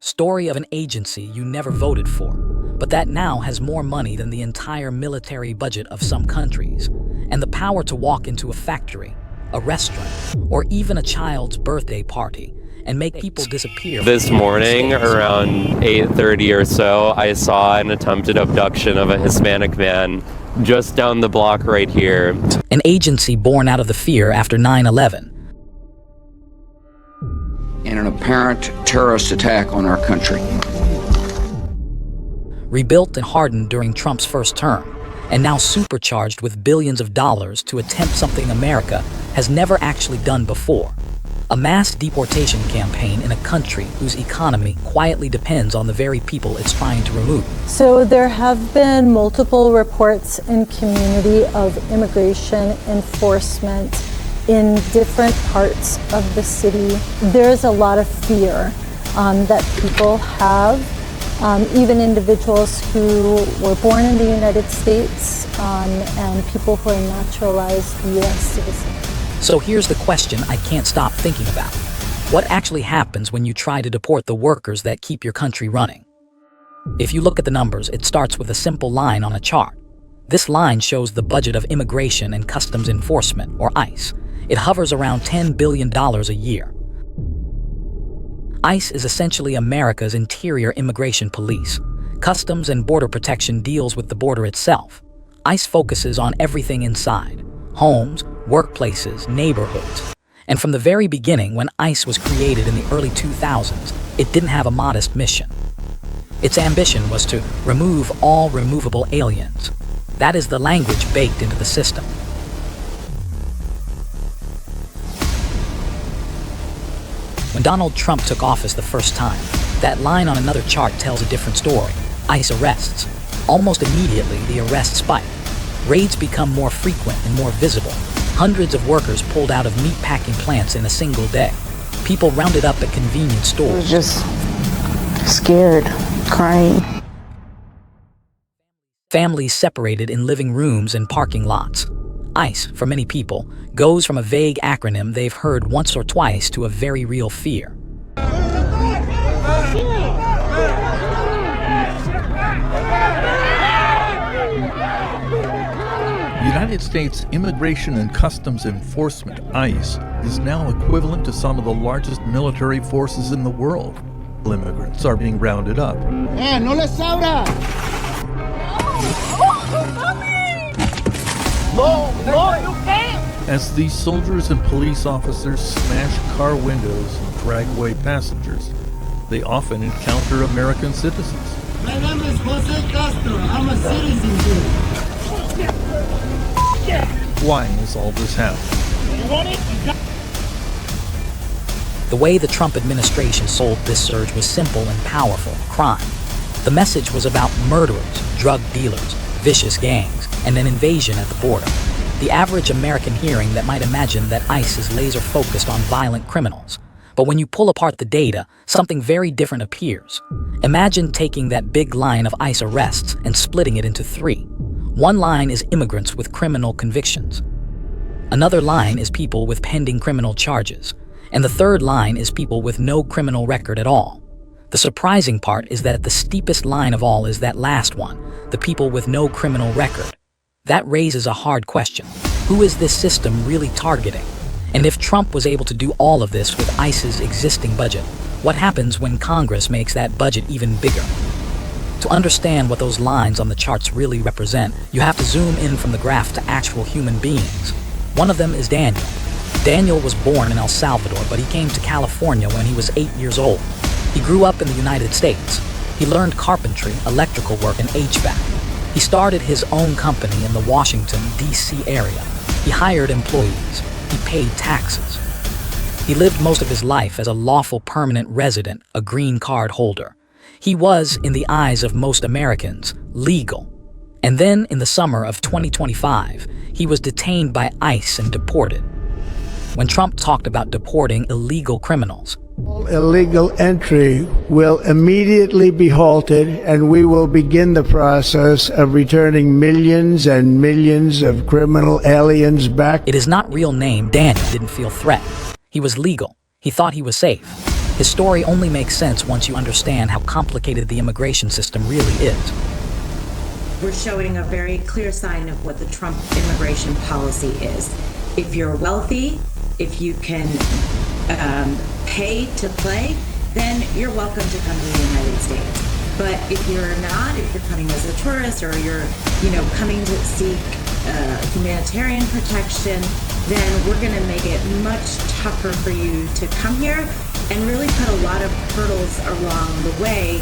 Story of an agency you never voted for, but that now has more money than the entire military budget of some countries, and the power to walk into a factory, a restaurant, or even a child's birthday party and make people disappear. This morning, around 8:30 or so, I saw an attempted abduction of a Hispanic man just down the block right here. An agency born out of the fear after 9/11. In an apparent terrorist attack on our country. Rebuilt and hardened during Trump's first term, and now supercharged with billions of dollars to attempt something America has never actually done before. A mass deportation campaign in a country whose economy quietly depends on the very people it's trying to remove. So there have been multiple reports in community of immigration enforcement in different parts of the city. There's a lot of fear that people have, even individuals who were born in the United States and people who are naturalized U.S. citizens. So here's the question I can't stop thinking about. What actually happens when you try to deport the workers that keep your country running? If you look at the numbers, it starts with a simple line on a chart. This line shows the budget of Immigration and Customs Enforcement, or ICE. It hovers around $10 billion a year. ICE is essentially America's interior immigration police. Customs and Border Protection deals with the border itself. ICE focuses on everything inside: homes, workplaces, neighborhoods. And from the very beginning, when ICE was created in the early 2000s, it didn't have a modest mission. Its ambition was to remove all removable aliens. That is the language baked into the system. When Donald Trump took office the first time, that line on another chart tells a different story. ICE arrests. Almost immediately, the arrests spike. Raids become more frequent and more visible. Hundreds of workers pulled out of meatpacking plants in a single day. People rounded up at convenience stores. I was just scared, crying. Families separated in living rooms and parking lots. ICE, for many people, goes from a vague acronym they've heard once or twice to a very real fear. United States Immigration and Customs Enforcement, ICE, is now equivalent to some of the largest military forces in the world. Immigrants are being rounded up. No les abra! No, you can't! As these soldiers and police officers smash car windows and drag away passengers, they often encounter American citizens. My name is Jose Castro. I'm a citizen here. Why is all this happening? The way the Trump administration sold this surge was simple and powerful: crime. The message was about murderers, drug dealers, vicious gangs, and an invasion at the border. The average American hearing that might imagine that ICE is laser-focused on violent criminals. But when you pull apart the data, something very different appears. Imagine taking that big line of ICE arrests and splitting it into three. One line is immigrants with criminal convictions. Another line is people with pending criminal charges. And the third line is people with no criminal record at all. The surprising part is that the steepest line of all is that last one, the people with no criminal record. That raises a hard question. Who is this system really targeting? And if Trump was able to do all of this with ICE's existing budget, what happens when Congress makes that budget even bigger? To understand what those lines on the charts really represent, you have to zoom in from the graph to actual human beings. One of them is Daniel. Daniel was born in El Salvador, but he came to California when he was 8 years old. He grew up in the United States. He learned carpentry, electrical work, and HVAC. He started his own company in the Washington, D.C. area. He hired employees. He paid taxes. He lived most of his life as a lawful permanent resident, a green card holder. He was, in the eyes of most Americans, legal. And then, in the summer of 2025, he was detained by ICE and deported. When Trump talked about deporting illegal criminals, all illegal entry will immediately be halted, and we will begin the process of returning millions and millions of criminal aliens back. It is not real name. Daniel didn't feel threatened. He was legal. He thought he was safe. His story only makes sense once you understand how complicated the immigration system really is. We're showing a very clear sign of what the Trump immigration policy is. If you're wealthy, if you can pay to play, then you're welcome to come to the United States. But if you're not, if you're coming as a tourist or you're, coming to seek humanitarian protection, then we're going to make it much tougher for you to come here and really put a lot of hurdles along the way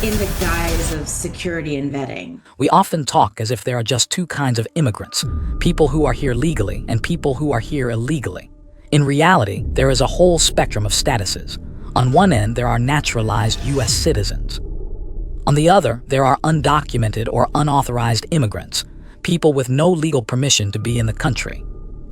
in the guise of security and vetting. We often talk as if there are just two kinds of immigrants, people who are here legally and people who are here illegally. In reality, there is a whole spectrum of statuses. On one end, there are naturalized U.S. citizens. On the other, there are undocumented or unauthorized immigrants, people with no legal permission to be in the country.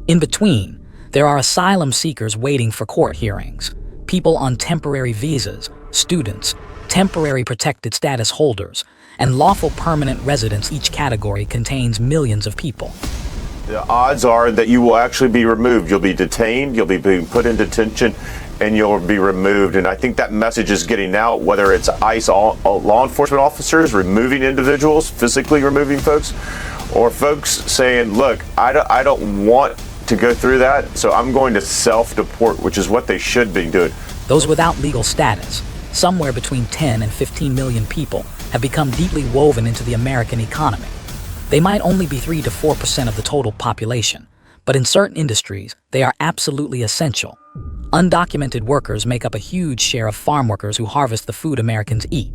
In between, there are asylum seekers waiting for court hearings, people on temporary visas, students, temporary protected status holders, and lawful permanent residents. Each category contains millions of people. The odds are that you will actually be removed. You'll be detained, you'll be being put in detention, and you'll be removed. And I think that message is getting out, whether it's ICE law enforcement officers removing individuals, physically removing folks, or folks saying, look, I don't want to go through that, so I'm going to self-deport, which is what they should be doing. Those without legal status, somewhere between 10 and 15 million people, have become deeply woven into the American economy. They might only be 3 to 4% of the total population, but in certain industries, they are absolutely essential. Undocumented workers make up a huge share of farm workers who harvest the food Americans eat.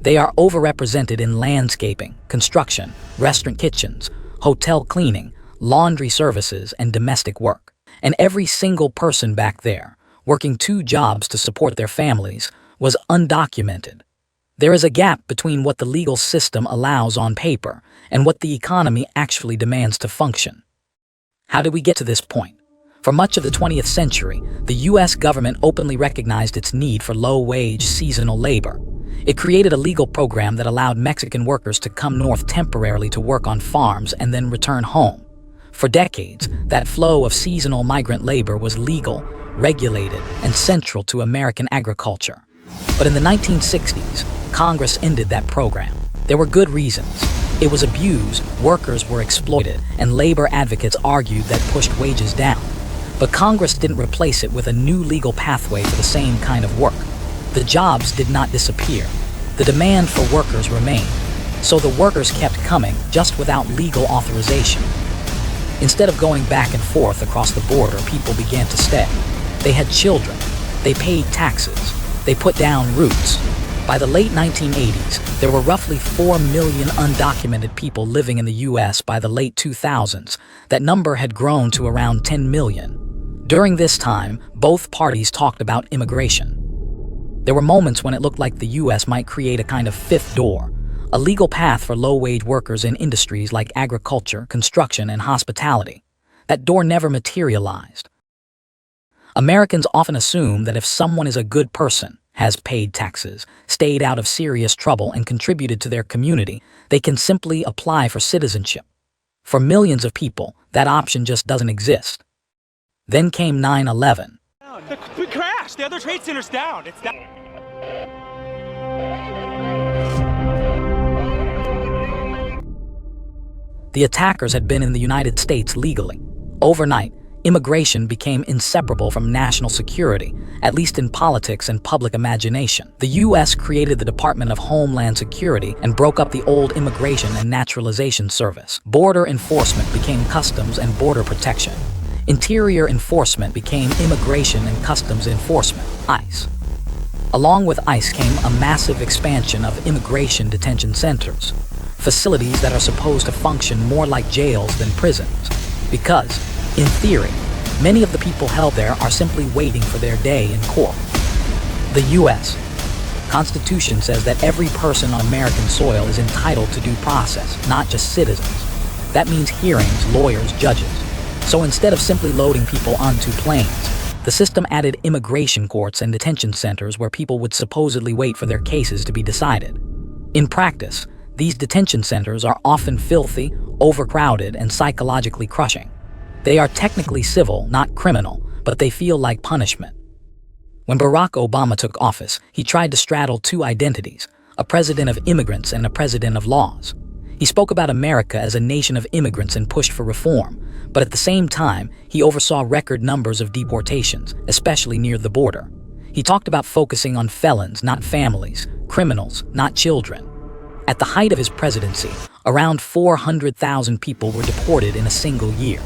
They are overrepresented in landscaping, construction, restaurant kitchens, hotel cleaning, laundry services, and domestic work. And every single person back there, working 2 jobs to support their families, was undocumented. There is a gap between what the legal system allows on paper and what the economy actually demands to function. How did we get to this point? For much of the 20th century, the U.S. government openly recognized its need for low-wage seasonal labor. It created a legal program that allowed Mexican workers to come north temporarily to work on farms and then return home. For decades, that flow of seasonal migrant labor was legal, regulated, and central to American agriculture. But in the 1960s, Congress ended that program. There were good reasons. It was abused, workers were exploited, and labor advocates argued that pushed wages down. But Congress didn't replace it with a new legal pathway for the same kind of work. The jobs did not disappear. The demand for workers remained. So the workers kept coming, just without legal authorization. Instead of going back and forth across the border, people began to stay. They had children. They paid taxes. They put down roots. By the late 1980s, there were roughly 4 million undocumented people living in the U.S. By the late 2000s, that number had grown to around 10 million. During this time, both parties talked about immigration. There were moments when it looked like the U.S. might create a kind of fifth door, a legal path for low-wage workers in industries like agriculture, construction, and hospitality. That door never materialized. Americans often assume that if someone is a good person, has paid taxes, stayed out of serious trouble, and contributed to their community, they can simply apply for citizenship. For millions of people, that option just doesn't exist. Then came 9/11. We crashed! The other trade center's down! It's down! The attackers had been in the United States legally. Overnight, immigration became inseparable from national security, at least in politics and public imagination. The U.S. created the Department of Homeland Security and broke up the old Immigration and Naturalization Service. Border enforcement became Customs and Border Protection. Interior enforcement became Immigration and Customs Enforcement, ICE. Along with ICE came a massive expansion of immigration detention centers, facilities that are supposed to function more like jails than prisons, because, in theory, many of the people held there are simply waiting for their day in court. The U.S. Constitution says that every person on American soil is entitled to due process, not just citizens. That means hearings, lawyers, judges. So instead of simply loading people onto planes, the system added immigration courts and detention centers where people would supposedly wait for their cases to be decided. In practice, these detention centers are often filthy, overcrowded, and psychologically crushing. They are technically civil, not criminal, but they feel like punishment. When Barack Obama took office, he tried to straddle two identities, a president of immigrants and a president of laws. He spoke about America as a nation of immigrants and pushed for reform, but at the same time, he oversaw record numbers of deportations, especially near the border. He talked about focusing on felons, not families, criminals, not children. At the height of his presidency, around 400,000 people were deported in a single year.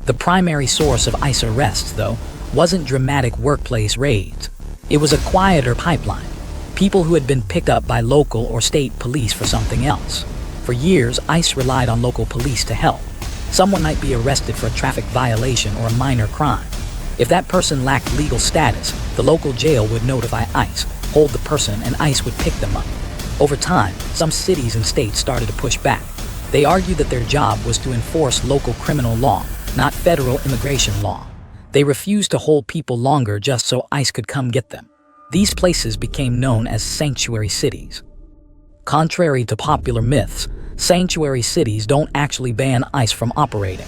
The primary source of ICE arrests, though, wasn't dramatic workplace raids. It was a quieter pipeline. People who had been picked up by local or state police for something else. For years, ICE relied on local police to help. Someone might be arrested for a traffic violation or a minor crime. If that person lacked legal status, the local jail would notify ICE, hold the person, and ICE would pick them up. Over time, some cities and states started to push back. They argued that their job was to enforce local criminal law, not federal immigration law. They refused to hold people longer just so ICE could come get them. These places became known as sanctuary cities. Contrary to popular myths, sanctuary cities don't actually ban ICE from operating.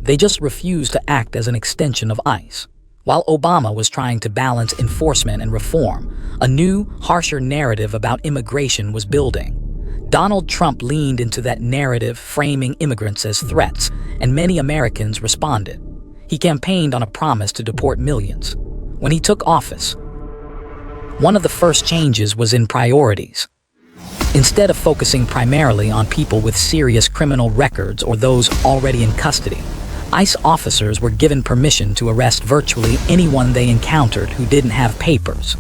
They just refuse to act as an extension of ICE. While Obama was trying to balance enforcement and reform, a new, harsher narrative about immigration was building. Donald Trump leaned into that narrative, framing immigrants as threats, and many Americans responded. He campaigned on a promise to deport millions. When he took office, one of the first changes was in priorities. Instead of focusing primarily on people with serious criminal records or those already in custody, ICE officers were given permission to arrest virtually anyone they encountered who didn't have papers.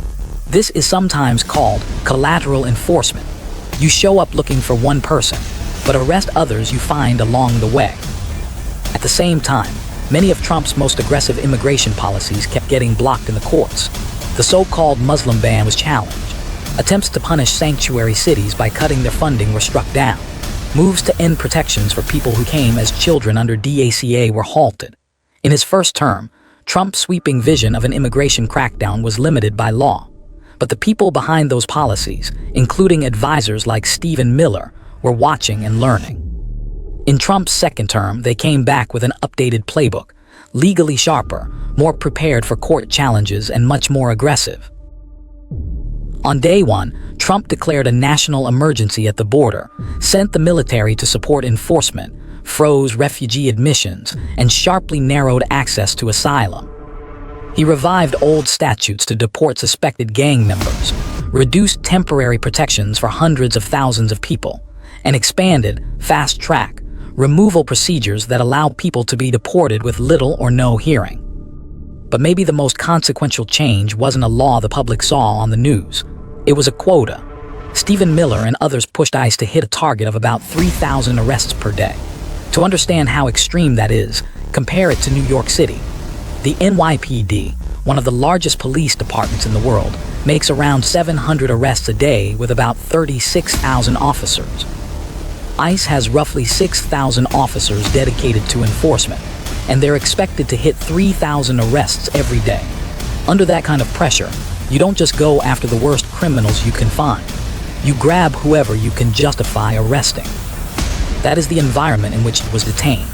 This is sometimes called collateral enforcement. You show up looking for one person, but arrest others you find along the way. At the same time, many of Trump's most aggressive immigration policies kept getting blocked in the courts. The so-called Muslim ban was challenged. Attempts to punish sanctuary cities by cutting their funding were struck down. Moves to end protections for people who came as children under DACA were halted. In his first term, Trump's sweeping vision of an immigration crackdown was limited by law. But the people behind those policies, including advisors like Stephen Miller, were watching and learning. In Trump's second term, they came back with an updated playbook, legally sharper, more prepared for court challenges, and much more aggressive. On day one, Trump declared a national emergency at the border, sent the military to support enforcement, froze refugee admissions, and sharply narrowed access to asylum. He revived old statutes to deport suspected gang members, reduced temporary protections for hundreds of thousands of people, and expanded fast-track removal procedures that allow people to be deported with little or no hearing. But maybe the most consequential change wasn't a law the public saw on the news. It was a quota. Stephen Miller and others pushed ICE to hit a target of about 3,000 arrests per day. To understand how extreme that is, compare it to New York City. The NYPD, one of the largest police departments in the world, makes around 700 arrests a day with about 36,000 officers. ICE has roughly 6,000 officers dedicated to enforcement, and they're expected to hit 3,000 arrests every day. Under that kind of pressure, you don't just go after the worst criminals you can find. You grab whoever you can justify arresting. That is the environment in which he was detained.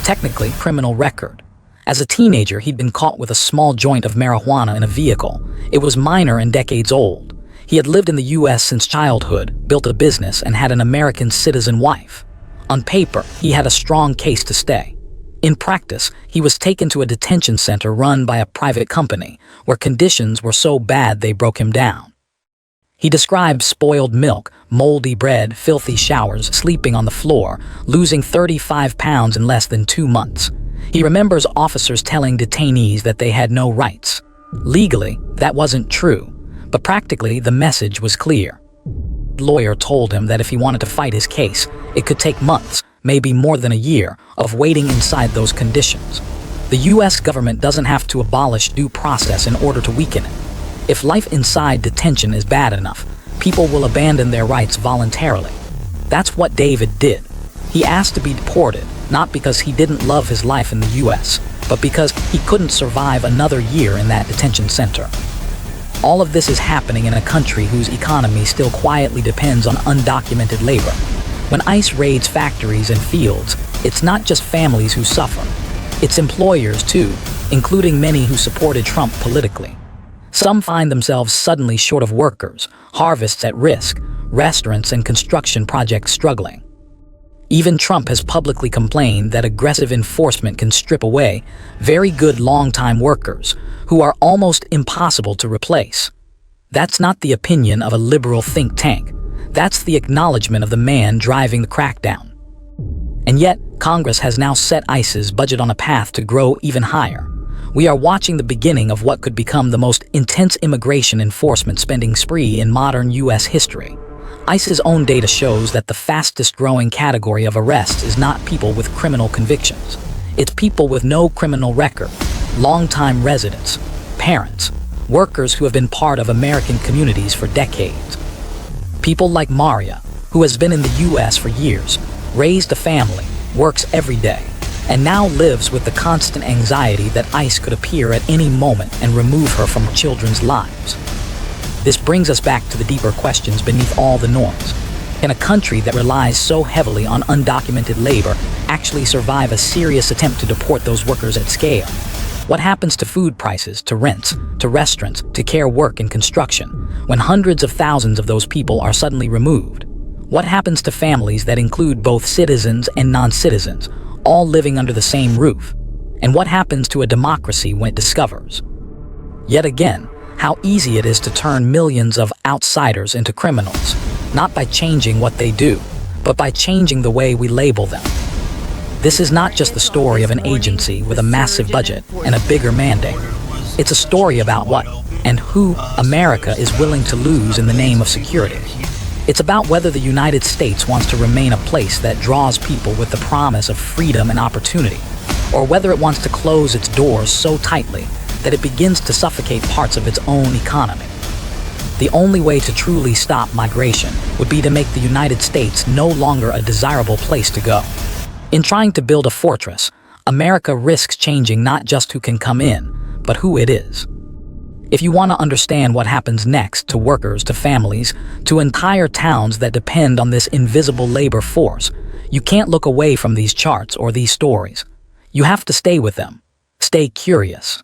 Technically, criminal record. As a teenager, he'd been caught with a small joint of marijuana in a vehicle. It was minor and decades old. He had lived in the U.S. since childhood, built a business, and had an American citizen wife. On paper, he had a strong case to stay. In practice, he was taken to a detention center run by a private company, where conditions were so bad they broke him down. He described spoiled milk, moldy bread, filthy showers, sleeping on the floor, losing 35 pounds in less than 2 months. He remembers officers telling detainees that they had no rights. Legally, that wasn't true, but practically the message was clear. The lawyer told him that if he wanted to fight his case, it could take months, maybe more than a year, of waiting inside those conditions. The U.S. government doesn't have to abolish due process in order to weaken it. If life inside detention is bad enough, people will abandon their rights voluntarily. That's what David did. He asked to be deported, not because he didn't love his life in the U.S., but because he couldn't survive another year in that detention center. All of this is happening in a country whose economy still quietly depends on undocumented labor. When ICE raids factories and fields, it's not just families who suffer. It's employers too. including many who supported Trump politically. Some find themselves suddenly short of workers, harvests at risk, restaurants and construction projects struggling. Even Trump has publicly complained that aggressive enforcement can strip away very good long-time workers who are almost impossible to replace. That's not the opinion of a liberal think tank. That's the acknowledgement of the man driving the crackdown. And yet, Congress has now set ICE's budget on a path to grow even higher. We are watching the beginning of what could become the most intense immigration enforcement spending spree in modern U.S. history. ICE's own data shows that the fastest growing category of arrests is not people with criminal convictions. It's people with no criminal record, long-time residents, parents, workers who have been part of American communities for decades. People like Maria, who has been in the U.S. for years, raised a family, works every day, and now lives with the constant anxiety that ICE could appear at any moment and remove her from her children's lives. This brings us back to the deeper questions beneath all the noise. Can a country that relies so heavily on undocumented labor actually survive a serious attempt to deport those workers at scale? What happens to food prices, to rents, to restaurants, to care work and construction, when hundreds of thousands of those people are suddenly removed? What happens to families that include both citizens and non-citizens, all living under the same roof? And what happens to a democracy when it discovers, yet again, how easy it is to turn millions of outsiders into criminals, not by changing what they do, but by changing the way we label them? This is not just the story of an agency with a massive budget and a bigger mandate. It's a story about what and who America is willing to lose in the name of security. It's about whether the United States wants to remain a place that draws people with the promise of freedom and opportunity, or whether it wants to close its doors so tightly that it begins to suffocate parts of its own economy. The only way to truly stop migration would be to make the United States no longer a desirable place to go. In trying to build a fortress, America risks changing not just who can come in, but who it is. If you want to understand what happens next to workers, to families, to entire towns that depend on this invisible labor force, you can't look away from these charts or these stories. You have to stay with them. Stay curious.